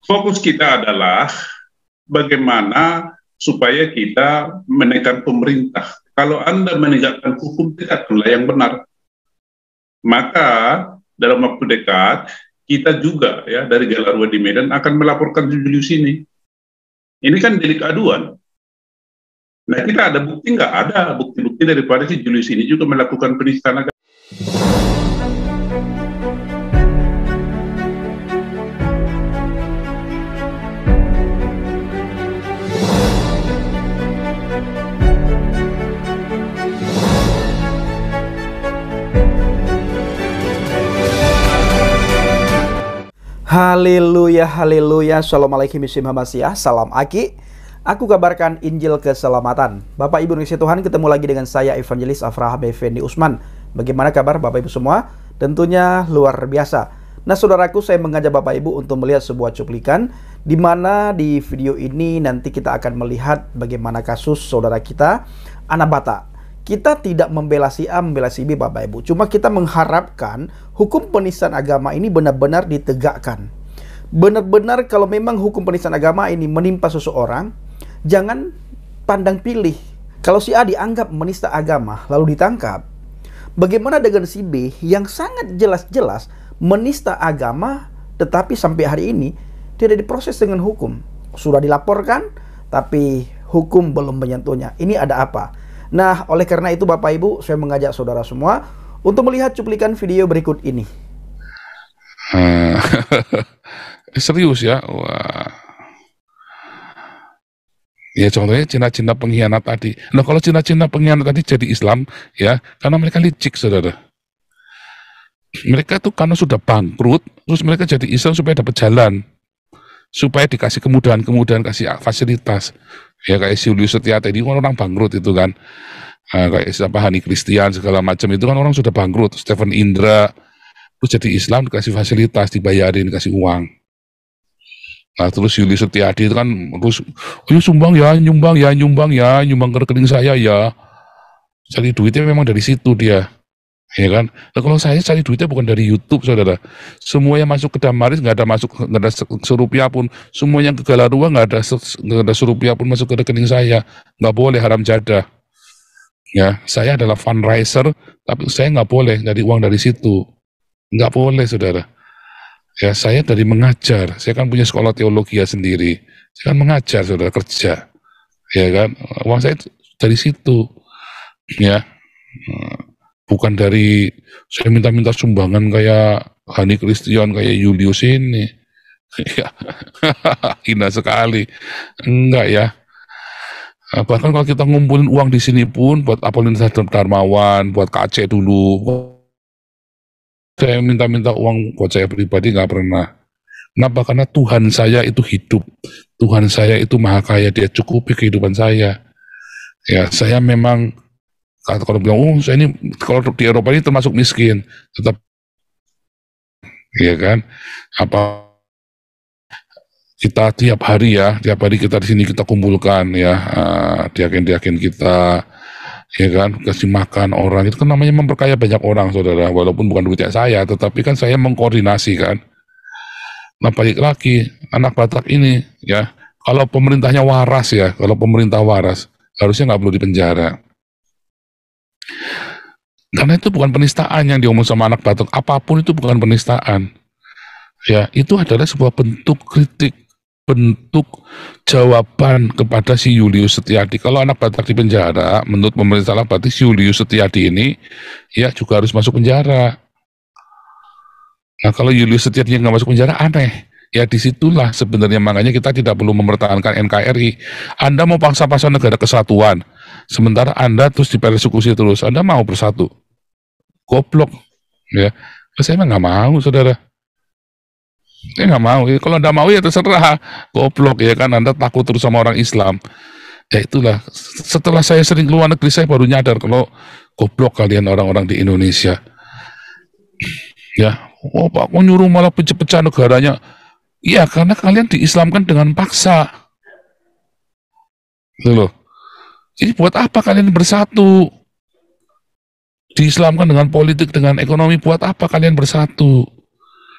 Fokus kita adalah bagaimana supaya kita menekan pemerintah. Kalau Anda menegakkan hukum, tegakkanlah yang benar. Maka dalam waktu dekat kita juga ya dari Galarwa di Medan akan melaporkan Julius ini. Ini kan delik aduan. Nah, kita ada bukti nggak? Ada bukti-bukti daripada si Julius ini juga melakukan penistaan agama. Haleluya, haleluya, Assalamualaikum warahmatullahi wabarakatuh. Salam Aki. Aku kabarkan Injil keselamatan. Bapak Ibu Kasih Tuhan, ketemu lagi dengan saya Evangelis Afraham Effendi Usman. Bagaimana kabar Bapak Ibu semua? Tentunya luar biasa. Nah saudaraku, saya mengajak Bapak Ibu untuk melihat sebuah cuplikan, di mana di video ini nanti kita akan melihat bagaimana kasus saudara kita Anabata. Kita tidak membela si A, membela si B Bapak Ibu. Cuma kita mengharapkan hukum penistaan agama ini benar-benar ditegakkan. Benar-benar kalau memang hukum penistaan agama ini menimpa seseorang, jangan pandang pilih. Kalau si A dianggap menista agama lalu ditangkap, bagaimana dengan si B yang sangat jelas-jelas menista agama tetapi sampai hari ini tidak diproses dengan hukum? Sudah dilaporkan tapi hukum belum menyentuhnya. Ini ada apa? Nah, oleh karena itu Bapak Ibu, saya mengajak saudara semua untuk melihat cuplikan video berikut ini. Serius ya? Wah. Ya contohnya Cina-Cina pengkhianat tadi. Nah kalau Cina-Cina pengkhianat tadi jadi Islam, ya karena mereka licik saudara. Mereka tuh karena sudah bangkrut, terus mereka jadi Islam supaya dapat jalan, supaya dikasih kemudahan-kemudahan, kasih fasilitas. Ya kayak Julius Setia tadi kan orang bangkrut itu kan, kayak siapa Hani Christian segala macam itu kan orang sudah bangkrut. Stephen Indra terus jadi Islam, dikasih fasilitas, dibayarin, dikasih uang. Nah terus Julius Setiadi itu kan terus sumbang ya, nyumbang ke rekening saya ya. Cari duitnya memang dari situ dia, ya kan. Nah kalau saya cari duitnya bukan dari YouTube saudara. Semua yang masuk ke Damaris nggak ada serupiah pun. Semua yang ke Galarua nggak ada serupiah pun masuk ke rekening saya. Nggak boleh, haram jadah. Ya, saya adalah fundraiser, tapi saya nggak boleh dari uang dari situ. Nggak boleh saudara. Ya saya dari mengajar. Saya kan punya sekolah teologi sendiri. Saya kan mengajar saudara, kerja. Ya kan, uang saya dari situ. Ya. Bukan dari saya minta-minta sumbangan kayak Hani Christian, kayak Julius ini. Ya, hina sekali. Enggak ya. Bahkan kalau kita ngumpulin uang di sini pun buat Apolinar Darmawan, buat KC dulu. Saya minta-minta uang buat saya pribadi nggak pernah. Kenapa? Karena Tuhan saya itu hidup. Tuhan saya itu maha kaya, dia cukupi kehidupan saya. Ya, saya memang kalau bilang, saya ini kalau di Eropa ini termasuk miskin, tetap, ya kan? Apa kita tiap hari kita di sini kita kumpulkan ya, diaken kita, ya kan, kasih makan orang itu kan namanya memperkaya banyak orang, saudara. Walaupun bukan duitnya saya, tetapi kan saya mengkoordinasi kan. Nah balik lagi anak Batak ini ya, kalau pemerintahnya waras ya, kalau pemerintah waras harusnya nggak perlu dipenjara. Karena itu bukan penistaan yang diomong sama anak Batak, apapun itu bukan penistaan. Ya, itu adalah sebuah bentuk kritik, bentuk jawaban kepada si Julius Setiadi. Kalau anak Batak di penjara, menurut pemerintah Batak, si Julius Setiadi ini ya juga harus masuk penjara. Nah, kalau Julius Setiadi nggak masuk penjara, aneh. Ya disitulah sebenarnya makanya kita tidak perlu mempertahankan NKRI. Anda mau paksa-paksa negara kesatuan, sementara Anda terus dipersekusi terus. Anda mau bersatu? Goblok, ya. Saya emang nggak mau, saudara. Saya nggak mau. Kalau Anda mau ya terserah. Goblok ya kan. Anda takut terus sama orang Islam. Ya itulah. Setelah saya sering keluar negeri, saya baru nyadar kalau goblok kalian orang-orang di Indonesia. Ya, oh Pak, kok nyuruh malah pecah-pecah negaranya? Iya, karena kalian diislamkan dengan paksa. Gitu loh. Jadi buat apa kalian bersatu? Diislamkan dengan politik, dengan ekonomi, buat apa kalian bersatu?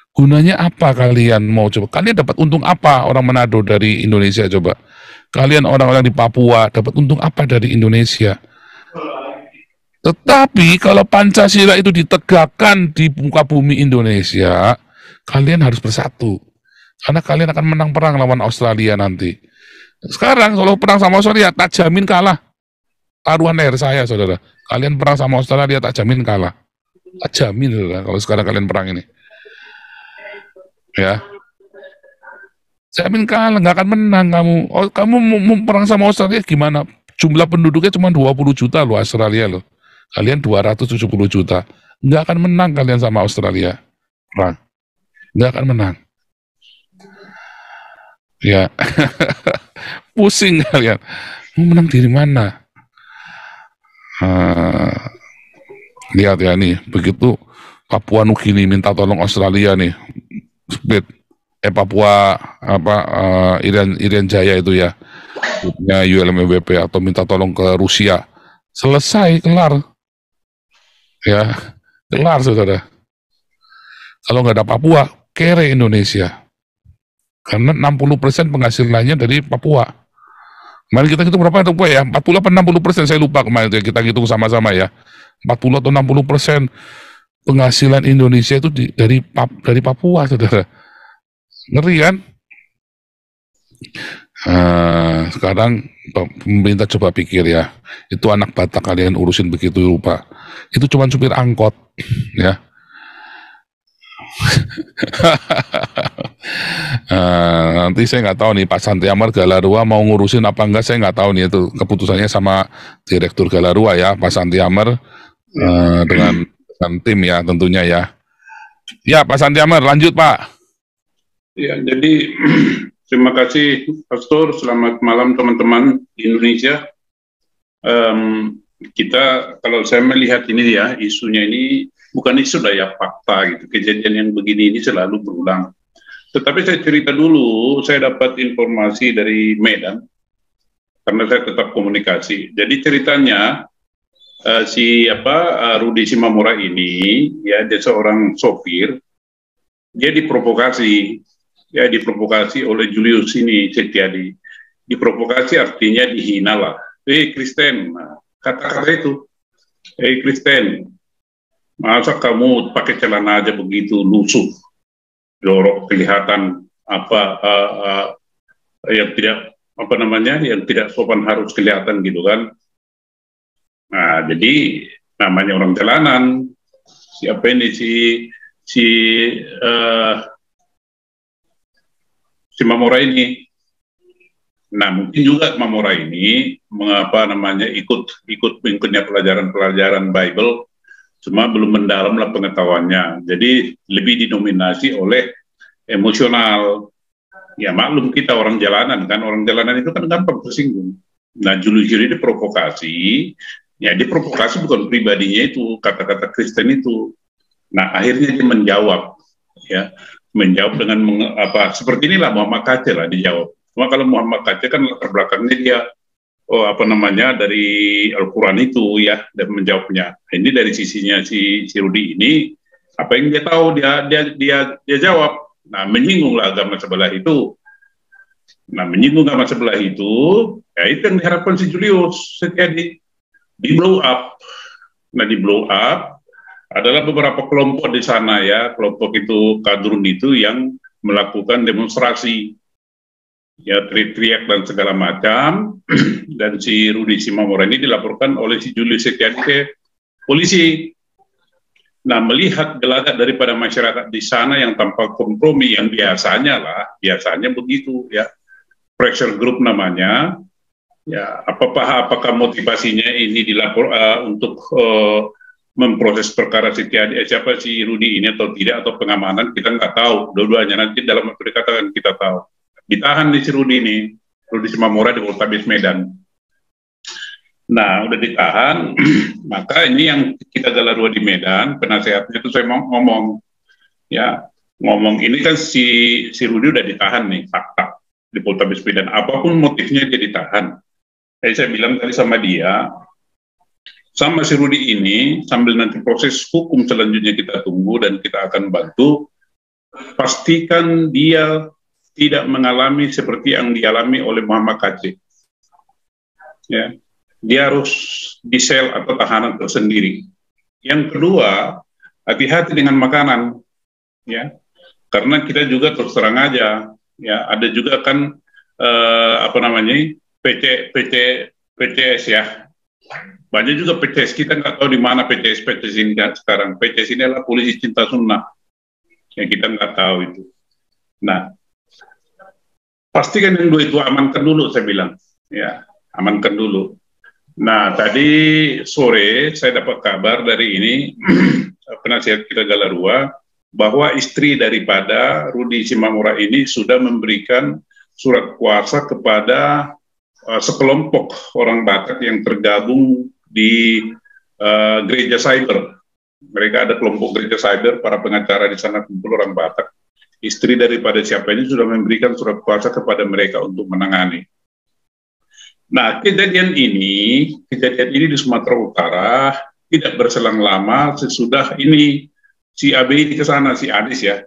Gunanya apa kalian mau coba? Kalian dapat untung apa orang Manado dari Indonesia coba? Kalian orang-orang di Papua dapat untung apa dari Indonesia? Tetapi kalau Pancasila itu ditegakkan di muka bumi Indonesia, kalian harus bersatu. Karena kalian akan menang perang lawan Australia nanti. Sekarang kalau perang sama Australia, tak jamin kalah. Taruhan air saya, saudara. Kalian perang sama Australia, tak jamin kalah. Tak jamin, saudara, kalau sekarang kalian perang ini. Ya, jamin kalah, nggak akan menang kamu. Oh, kamu mau perang sama Australia gimana? Jumlah penduduknya cuma 20 juta loh Australia loh. Kalian 270 juta. Nggak akan menang kalian sama Australia. Perang. Nggak akan menang. Ya, pusing kalian. Mau menang dari mana? Lihat ya nih, begitu Papua Nugini minta tolong Australia nih. Split. Papua Irian Jaya itu ya. ULMWP atau minta tolong ke Rusia. Selesai, kelar. Ya, kelar saudara. Kalau nggak ada Papua, kere Indonesia. Karena 60% penghasilannya dari Papua. Kemarin kita hitung berapa Papua ya? 40 atau 60%, saya lupa kemarin kita hitung sama-sama ya. 40 atau 60% penghasilan Indonesia itu dari Papua, saudara. Ngeri kan? Sekarang pemerintah coba pikir ya, itu anak Batak kalian urusin begitu rupa. Itu cuma supir angkot, ya. Nanti saya nggak tahu nih Pak Santi Amar Galarua mau ngurusin apa enggak, saya nggak tahu nih, itu keputusannya sama Direktur Galarua ya, Pak Santi Amar dengan tim ya tentunya ya. Ya Pak Santi Amar, lanjut Pak. Ya, jadi terima kasih Pastor, selamat malam teman-teman di Indonesia. Kita, kalau saya melihat ini ya, isunya ini bukan isu daya fakta gitu, kejadian yang begini ini selalu berulang. Tetapi saya cerita dulu, saya dapat informasi dari Medan, karena saya tetap komunikasi. Jadi ceritanya, Rudi Simamora ini, ya dia seorang sopir, dia diprovokasi oleh Julius ini Setiadi. Diprovokasi artinya dihina lah. Kristen, kata-kata itu. Kristen, masa kamu pakai celana aja begitu lusuh, jorok, kelihatan yang tidak sopan harus kelihatan gitu kan. Nah, jadi namanya orang jalanan. Siapa ini si Mamora ini. Nah, mungkin juga Mamora ini ikut mengikutnya pelajaran Bible, cuma belum mendalam lah pengetahuannya. Jadi lebih didominasi oleh emosional. Ya maklum kita orang jalanan kan, orang jalanan itu kan gampang tersinggung. Nah, Julius ini provokasi, ya dia provokasi bukan pribadinya itu, kata-kata Kristen itu. Nah, akhirnya dia menjawab dengan seperti inilah Muhammad Kace lah dijawab. Cuma kalau Muhammad Kace kan latar belakangnya dia dari Al-Quran itu ya, dan menjawabnya. Ini dari sisinya si Rudi ini, apa yang dia tahu dia jawab. Nah, menyinggunglah agama sebelah itu. Nah, menyinggung agama sebelah itu, ya itu yang diharapkan si Julius Setiadi. Di blow up. Nah, di blow up adalah beberapa kelompok di sana ya, kelompok itu kadrun itu yang melakukan demonstrasi. Ya, teriak-teriak dan segala macam. Dan si Rudi Simamora ini dilaporkan oleh si Julius Setiadi ke polisi. Nah, melihat gelagat daripada masyarakat di sana yang tanpa kompromi, yang biasanya begitu ya, pressure group namanya, ya apakah motivasinya ini dilapor untuk memproses perkara si Rudi ini atau tidak, atau pengamanan, kita nggak tahu, dua-duanya nanti dalam waktu dekat akan kita tahu. Ditahan di si Rudi Simamora di Poltabes Medan. Nah, udah ditahan, maka ini yang kita Galarua di Medan, penasehatnya itu saya ngomong ini kan si Rudi udah ditahan nih, fakta di Poltabes Medan, apapun motifnya dia ditahan. Saya bilang tadi sama dia, sama si Rudi ini, sambil nanti proses hukum selanjutnya kita tunggu dan kita akan bantu, pastikan dia tidak mengalami seperti yang dialami oleh Muhammad Kc. Ya, dia harus di sel atau tahanan tersendiri. Yang kedua, hati-hati dengan makanan, ya, karena kita juga terus terang aja, ya, ada juga kan PCS ya, banyak juga PCS, kita nggak tahu di mana PCS ini kan sekarang. PCS ini adalah polisi cinta sunnah, yang kita nggak tahu itu. Nah, pastikan yang dua itu amankan dulu, saya bilang, ya, amankan dulu. Nah, tadi sore saya dapat kabar dari ini penasihat kita Galarua bahwa istri daripada Rudi Simamora ini sudah memberikan surat kuasa kepada sekelompok orang Batak yang tergabung di gereja cyber. Mereka ada kelompok gereja cyber, para pengacara di sana kumpul orang Batak. Istri daripada siapa ini sudah memberikan surat kuasa kepada mereka untuk menangani. Nah, kejadian ini di Sumatera Utara tidak berselang lama sesudah ini si AB ini ke sana, si Anies ya,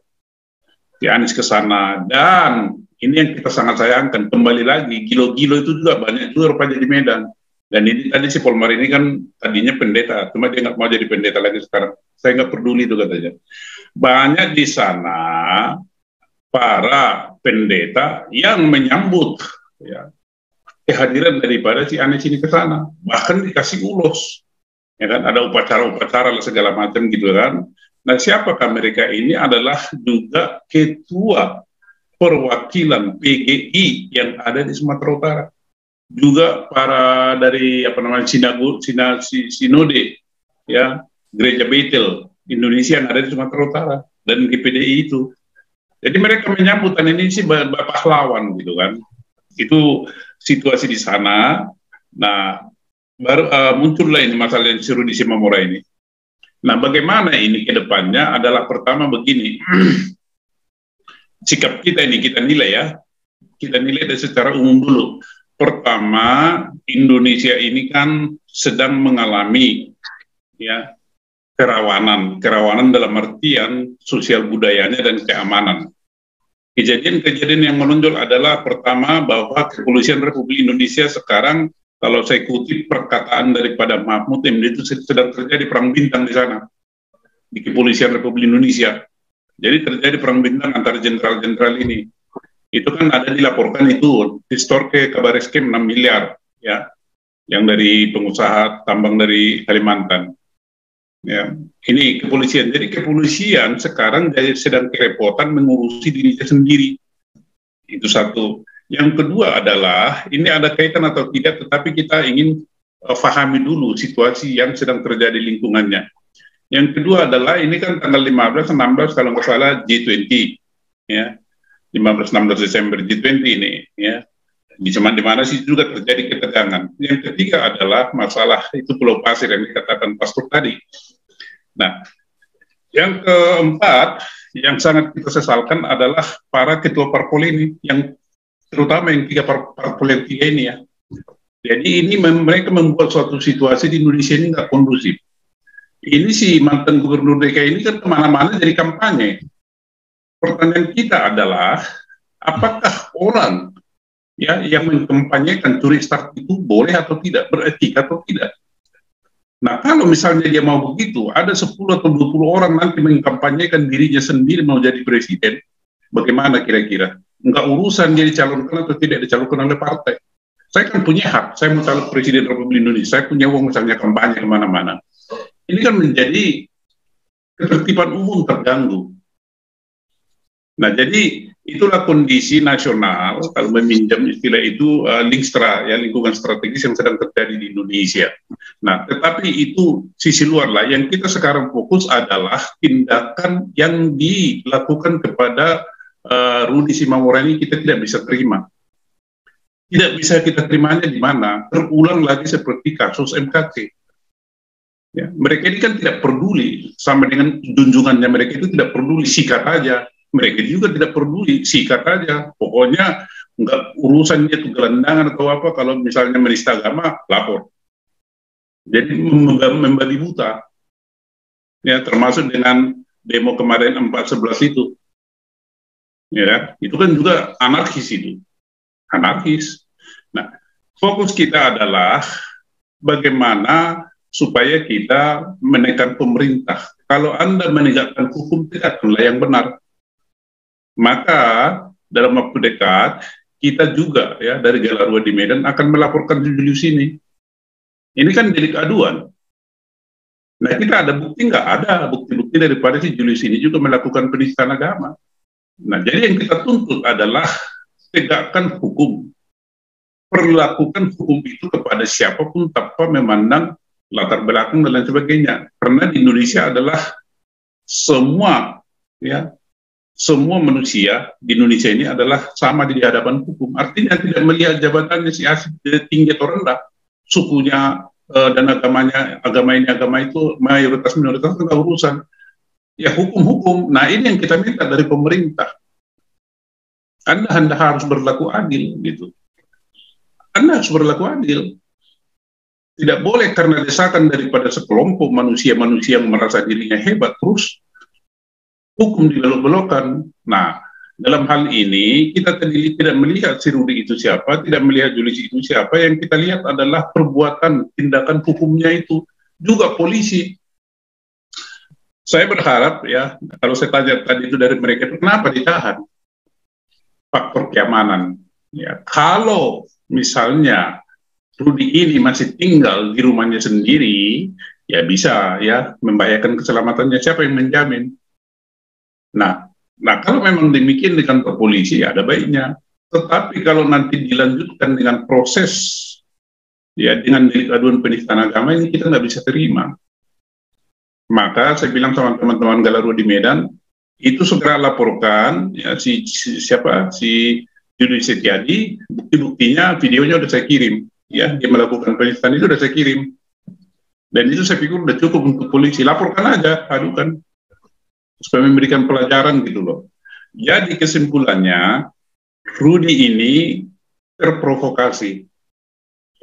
si Anies ke sana, dan ini yang kita sangat sayangkan, kembali lagi gilo-gilo itu juga banyak juga rupanya di Medan. Dan ini tadi si Polmar ini kan tadinya pendeta, cuma dia nggak mau jadi pendeta lagi sekarang. Saya nggak peduli itu katanya. Banyak di sana para pendeta yang menyambut ya kehadiran daripada si Anies ini ke sana, bahkan dikasih ulos, ya kan, ada upacara-upacara segala macam gitu kan. Nah, siapakah mereka ini? Adalah juga ketua perwakilan PGI yang ada di Sumatera Utara, juga para dari sinode ya Gereja Bethel Indonesia yang ada di Sumatera Utara dan GPDI itu. Jadi mereka menyambut, dan ini sih pahlawan gitu kan. Itu situasi di sana. Nah, baru muncullah ini masalah yang seru di Simamora ini. Nah, bagaimana ini ke depannya adalah pertama begini, sikap kita ini kita nilai ya, kita nilai dari secara umum dulu. Pertama, Indonesia ini kan sedang mengalami ya kerawanan dalam artian sosial budayanya dan keamanan. Kejadian-kejadian yang menonjol adalah pertama bahwa Kepolisian Republik Indonesia sekarang, kalau saya kutip perkataan daripada Mahfud MD, itu sedang terjadi perang bintang di sana, di Kepolisian Republik Indonesia. Jadi terjadi perang bintang antara jenderal-jenderal ini. Itu kan ada dilaporkan itu, distor ke Kabareskem 6 miliar, ya, yang dari pengusaha tambang dari Kalimantan. Ya, ini kepolisian. Jadi kepolisian sekarang sedang kerepotan mengurusi dirinya sendiri. Itu satu. Yang kedua adalah, ini ada kaitan atau tidak, tetapi kita ingin pahami dulu situasi yang sedang terjadi lingkungannya. Yang kedua adalah, ini kan tanggal 15-16 kalau nggak salah G20, ya, 15-16 Desember G20 ini, ya. Di mana sih juga terjadi ketegangan. Yang ketiga adalah masalah itu Pulau Pasir yang dikatakan Pastor tadi. Nah, yang keempat yang sangat kita sesalkan adalah para ketua parpol ini, yang terutama yang tiga parpol yang tiga ini ya. Jadi ini mereka membuat suatu situasi di Indonesia ini nggak kondusif. Ini si mantan gubernur DKI ini kan kemana-mana jadi kampanye. Pertanyaan kita adalah, apakah orang ya yang mengkampanyekan curi start itu boleh atau tidak, beretika atau tidak? Nah, kalau misalnya dia mau begitu, ada 10 atau 20 orang nanti mengkampanyekan dirinya sendiri mau jadi presiden, bagaimana kira-kira? Enggak urusan dia dicalonkan atau tidak dicalonkan oleh partai. Saya kan punya hak, saya mau calon presiden Republik Indonesia, saya punya uang misalnya kampanye kemana-mana. Ini kan menjadi ketertiban umum terganggu. Nah, jadi itulah kondisi nasional, kalau meminjam istilah itu, lingkungan strategis yang sedang terjadi di Indonesia. Nah, tetapi itu sisi luar lah. Yang kita sekarang fokus adalah tindakan yang dilakukan kepada Rudi Simamora ini kita tidak bisa terima. Tidak bisa kita terimanya di mana? Terulang lagi seperti kasus MKC. Ya, mereka ini kan tidak peduli sama dengan junjungannya, mereka itu tidak peduli, sikat aja. Mereka juga tidak peduli, sikat aja. Pokoknya nggak urusan dia tuh gelandangan atau apa, kalau misalnya menista agama, lapor. Jadi membabi buta. Ya, termasuk dengan demo kemarin 4/11 itu. ya, itu kan juga anarkis itu, anarkis. Nah, fokus kita adalah bagaimana supaya kita menekan pemerintah. Kalau Anda menegakkan hukum, tegakkanlah yang benar. Maka dalam waktu dekat kita juga ya dari Galarua di Medan akan melaporkan Julius ini. Ini kan delik aduan. Nah, kita ada bukti nggak? Ada bukti-bukti daripada si Julius ini juga melakukan penistaan agama. Nah, jadi yang kita tuntut adalah tegakkan hukum. Perlakukan hukum itu kepada siapapun tanpa memandang latar belakang dan lain sebagainya. Karena di Indonesia adalah semua manusia di Indonesia ini adalah sama di hadapan hukum. Artinya tidak melihat jabatannya si asli tinggi atau rendah, sukunya dan agama itu mayoritas minoritas itu urusan. Ya hukum-hukum. Nah, ini yang kita minta dari pemerintah. Anda harus berlaku adil gitu. Anda harus berlaku adil. Tidak boleh karena desakan daripada sekelompok manusia-manusia yang merasa dirinya hebat terus hukum dibelok-belokkan. Nah, dalam hal ini kita tidak melihat si Rudi itu siapa, tidak melihat Julius itu siapa. Yang kita lihat adalah perbuatan, tindakan hukumnya itu. Juga polisi. Saya berharap ya, kalau saya tanya tadi itu dari mereka itu kenapa ditahan? Faktor keamanan. Ya, kalau misalnya Rudi ini masih tinggal di rumahnya sendiri, ya bisa ya membahayakan keselamatannya. Siapa yang menjamin? Nah, kalau memang demikian di kantor polisi, ya ada baiknya. Tetapi kalau nanti dilanjutkan dengan proses, ya dengan delik aduan penistaan agama, ini kita nggak bisa terima. Maka saya bilang sama teman-teman Galarua di Medan, itu segera laporkan ya, si Julius Setiadi, bukti-buktinya, videonya udah saya kirim. Ya, dia melakukan penistaan itu udah saya kirim. Dan itu saya pikir udah cukup untuk polisi. Laporkan aja, adukan. Supaya memberikan pelajaran gitu loh. Jadi kesimpulannya, Rudi ini terprovokasi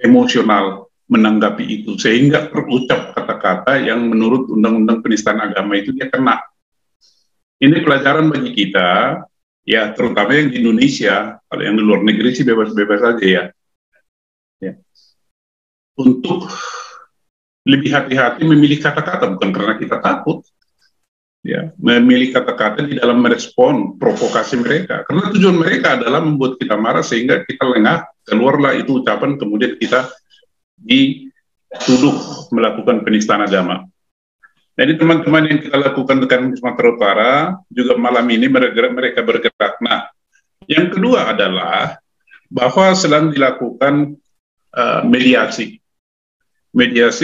emosional menanggapi itu, sehingga terucap kata-kata yang menurut Undang-Undang Penistaan Agama itu dia kena. Ini pelajaran bagi kita, ya terutama yang di Indonesia, kalau yang di luar negeri sih bebas-bebas aja ya. Untuk lebih hati-hati memilih kata-kata, bukan karena kita takut, ya, memilih kata-kata di dalam merespon provokasi mereka, karena tujuan mereka adalah membuat kita marah sehingga kita lengah, keluarlah itu ucapan, kemudian kita dituduh melakukan penistaan agama. Jadi teman-teman yang kita lakukan dengan Sumatera Utara juga malam ini mereka bergerak. Nah, yang kedua adalah bahwa sedang dilakukan mediasi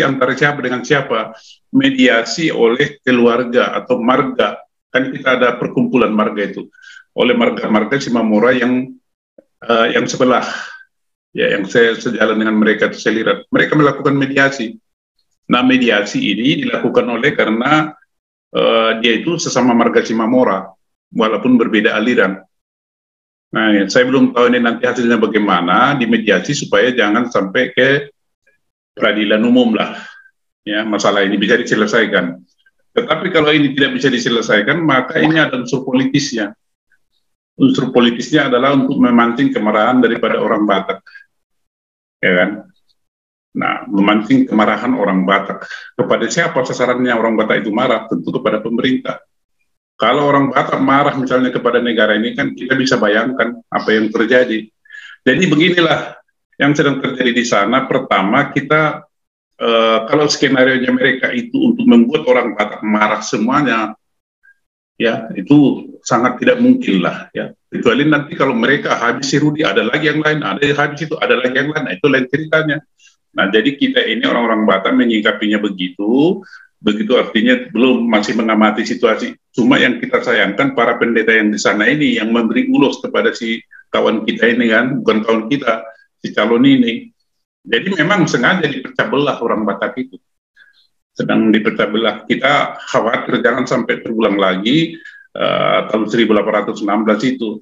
antara siapa dengan siapa, mediasi oleh keluarga atau marga, kan kita ada perkumpulan marga itu, oleh marga-marga Simamora yang sebelah, ya yang saya sejalan dengan mereka, saya lihat mereka melakukan mediasi. Nah, mediasi ini dilakukan oleh karena dia itu sesama marga Simamora, walaupun berbeda aliran. Nah, ya, saya belum tahu ini nanti hasilnya bagaimana di mediasi supaya jangan sampai ke peradilan umum lah, ya masalah ini bisa diselesaikan. Tetapi kalau ini tidak bisa diselesaikan, maka ini ada unsur politisnya. Unsur politisnya adalah untuk memancing kemarahan daripada orang Batak, ya kan? Nah, memancing kemarahan orang Batak. Kepada siapa sasarannya orang Batak itu marah? Tentu kepada pemerintah. Kalau orang Batak marah misalnya kepada negara ini, kan kita bisa bayangkan apa yang terjadi. Jadi beginilah yang sedang terjadi di sana. Pertama, kita kalau skenario-nya mereka itu untuk membuat orang Batak marah semuanya, ya itu sangat tidak mungkin lah, ya. Kecuali nanti kalau mereka habis si Rudi, ada lagi yang lain, ada habis itu, ada lagi yang lain, nah, itu lain ceritanya. Nah, jadi kita ini orang-orang Batak menyikapinya begitu artinya masih mengamati situasi. Cuma yang kita sayangkan para pendeta yang di sana ini yang memberi ulos kepada si kawan kita ini kan, bukan kawan kita, si calon ini. Jadi memang sengaja dipecah belah orang Batak itu. Sedang dipecah belah. Kita khawatir jangan sampai terulang lagi tahun 1816 itu.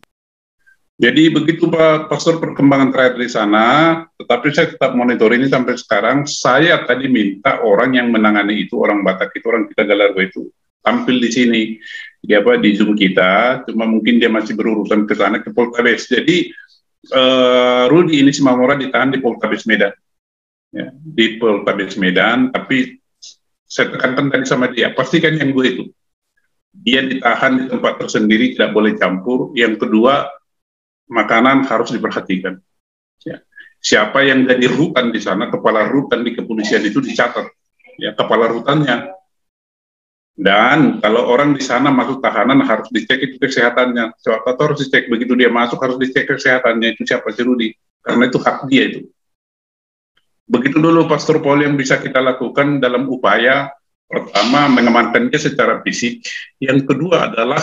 Jadi begitu Pak Pastor perkembangan terakhir di sana, tetapi saya tetap monitor ini sampai sekarang. Saya tadi minta orang yang menangani itu, orang Batak itu, orang kita Galarua itu, tampil di sini. di Zoom kita, cuma mungkin dia masih berurusan ke sana, ke Poltabes. Jadi Rudi ini Simamora ditahan di Poltabes Medan, ya, di Poltabes Medan. Tapi saya tekankan tadi sama dia, pastikan yang gue itu, dia ditahan di tempat tersendiri, tidak boleh campur. Yang kedua, makanan harus diperhatikan. Ya. Siapa yang jadi rutan di sana, kepala rutan di kepolisian itu dicatat, ya, kepala rutannya. Dan kalau orang di sana masuk tahanan harus dicek itu kesehatannya. Atau harus dicek begitu dia masuk harus dicek kesehatannya, itu siapa si Rudi, karena itu hak dia itu. Begitu dulu Pastor Paul yang bisa kita lakukan dalam upaya pertama mengamankan dia secara fisik, yang kedua adalah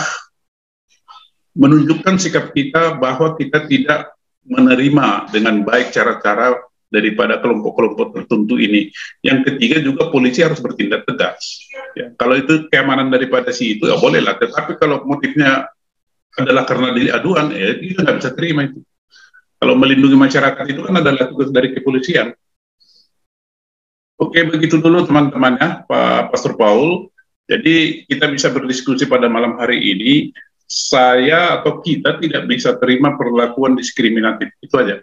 menunjukkan sikap kita bahwa kita tidak menerima dengan baik cara-cara daripada kelompok-kelompok tertentu ini. Yang ketiga juga polisi harus bertindak tegas. Ya, kalau itu keamanan daripada si itu, ya bolehlah. Tetapi kalau motifnya adalah karena delik aduan, ya itu nggak bisa terima itu. Kalau melindungi masyarakat itu kan adalah tugas dari kepolisian. Oke, begitu dulu teman-temannya, Pak Pastor Paul. Jadi kita bisa berdiskusi pada malam hari ini. Saya atau kita tidak bisa terima perlakuan diskriminatif. Itu aja.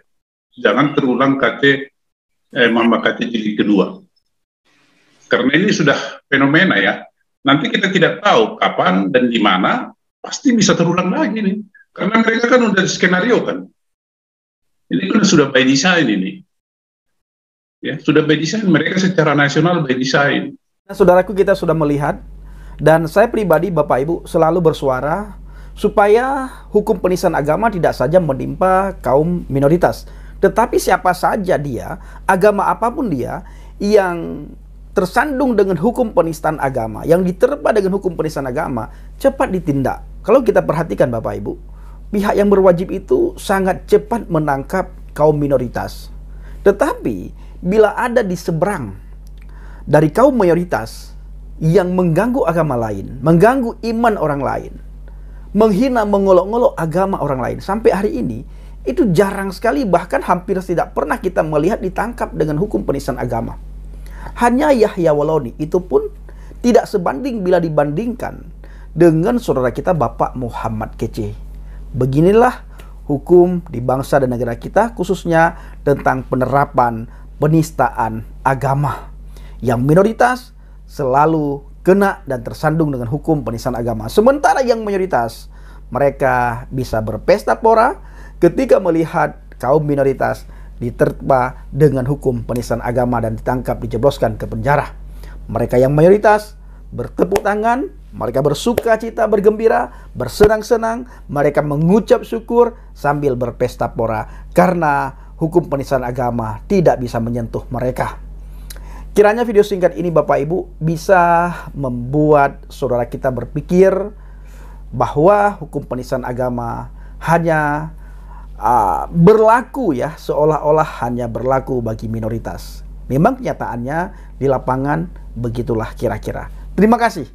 Jangan terulang Muhammad KC jilid kedua. Karena ini sudah fenomena ya. Nanti kita tidak tahu kapan dan di mana, pasti bisa terulang lagi nih. Karena mereka kan udah skenario kan. Ini kan sudah by design ini. Ya, sudah by design, mereka secara nasional by design. Nah, saudaraku, kita sudah melihat, dan saya pribadi Bapak Ibu selalu bersuara supaya hukum penistaan agama tidak saja menimpa kaum minoritas, tetapi siapa saja dia, agama apapun dia, yang tersandung dengan hukum penistaan agama, yang diterpa dengan hukum penistaan agama, cepat ditindak. Kalau kita perhatikan Bapak Ibu, pihak yang berwajib itu sangat cepat menangkap kaum minoritas. Tetapi bila ada di seberang dari kaum mayoritas yang mengganggu agama lain, mengganggu iman orang lain, menghina, mengolok-olok agama orang lain, sampai hari ini itu jarang sekali, bahkan hampir tidak pernah kita melihat ditangkap dengan hukum penistaan agama. Hanya Yahya Waloni, itu pun tidak sebanding bila dibandingkan dengan saudara kita Bapak Muhammad KC. Beginilah hukum di bangsa dan negara kita, khususnya tentang penerapan penistaan agama. Yang minoritas selalu kena dan tersandung dengan hukum penistaan agama. Sementara yang mayoritas, mereka bisa berpesta pora ketika melihat kaum minoritas diterpa dengan hukum penistaan agama dan ditangkap, dijebloskan ke penjara. Mereka yang mayoritas bertepuk tangan, mereka bersuka cita, bergembira, bersenang-senang, mereka mengucap syukur sambil berpesta pora karena hukum penistaan agama tidak bisa menyentuh mereka. Kiranya video singkat ini Bapak Ibu bisa membuat saudara kita berpikir bahwa hukum penistaan agama hanya berlaku ya, seolah-olah hanya berlaku bagi minoritas. Memang kenyataannya di lapangan begitulah kira-kira. Terima kasih.